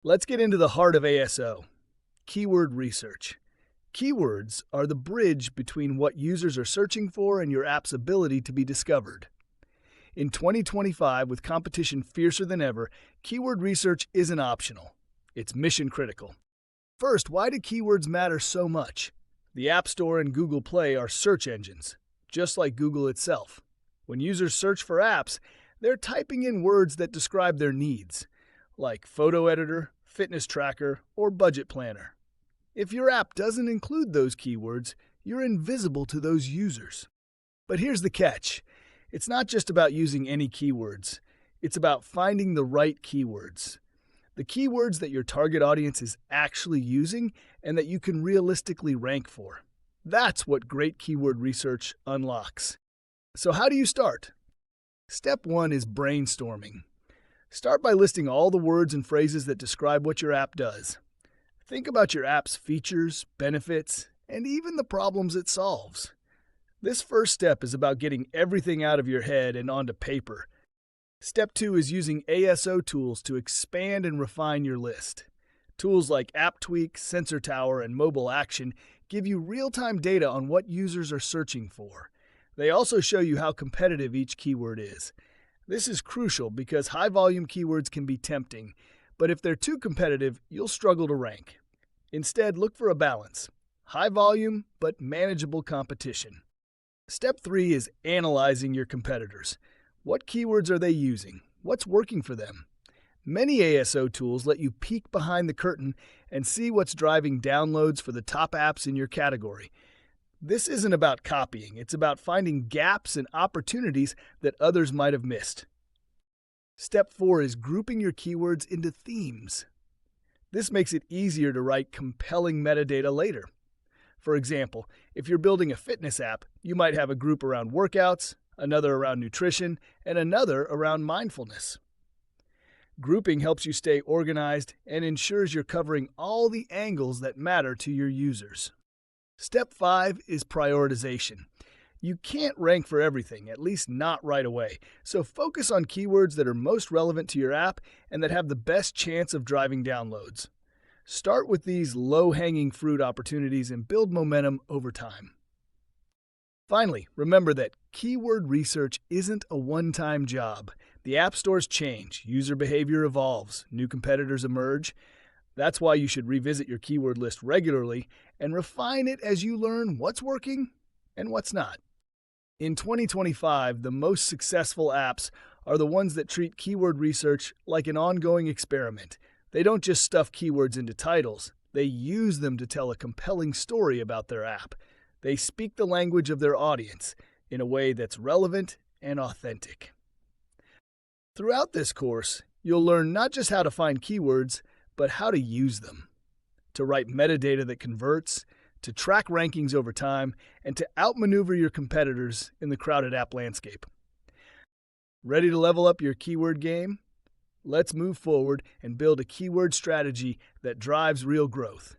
Let's get into the heart of ASO, keyword research. Keywords are the bridge between what users are searching for and your app's ability to be discovered. In 2025, with competition fiercer than ever, keyword research isn't optional. It's mission critical. First, why do keywords matter so much? The App Store and Google Play are search engines, just like Google itself. When users search for apps, they're typing in words that describe their needs, like photo editor, fitness tracker, or budget planner. If your app doesn't include those keywords, you're invisible to those users. But here's the catch. It's not just about using any keywords. It's about finding the right keywords. The keywords that your target audience is actually using and that you can realistically rank for. That's what great keyword research unlocks. So how do you start? Step 1 is brainstorming. Start by listing all the words and phrases that describe what your app does. Think about your app's features, benefits, and even the problems it solves. This first step is about getting everything out of your head and onto paper. Step 2 is using ASO tools to expand and refine your list. Tools like AppTweak, Sensor Tower, and Mobile Action give you real-time data on what users are searching for. They also show you how competitive each keyword is. This is crucial because high-volume keywords can be tempting, but if they're too competitive, you'll struggle to rank. Instead, look for a balance. High volume, but manageable competition. Step 3 is analyzing your competitors. What keywords are they using? What's working for them? Many ASO tools let you peek behind the curtain and see what's driving downloads for the top apps in your category. This isn't about copying, it's about finding gaps and opportunities that others might have missed. Step 4 is grouping your keywords into themes. This makes it easier to write compelling metadata later. For example, if you're building a fitness app, you might have a group around workouts, another around nutrition, and another around mindfulness. Grouping helps you stay organized and ensures you're covering all the angles that matter to your users. Step 5 is prioritization. You can't rank for everything, at least not right away, so focus on keywords that are most relevant to your app and that have the best chance of driving downloads. Start with these low-hanging fruit opportunities and build momentum over time. Finally, remember that keyword research isn't a one-time job. The app stores change, user behavior evolves, new competitors emerge. That's why you should revisit your keyword list regularly and refine it as you learn what's working and what's not. In 2025, the most successful apps are the ones that treat keyword research like an ongoing experiment. They don't just stuff keywords into titles, they use them to tell a compelling story about their app. They speak the language of their audience in a way that's relevant and authentic. Throughout this course, you'll learn not just how to find keywords, but how to use them. To write metadata that converts, to track rankings over time, and to outmaneuver your competitors in the crowded app landscape. Ready to level up your keyword game? Let's move forward and build a keyword strategy that drives real growth.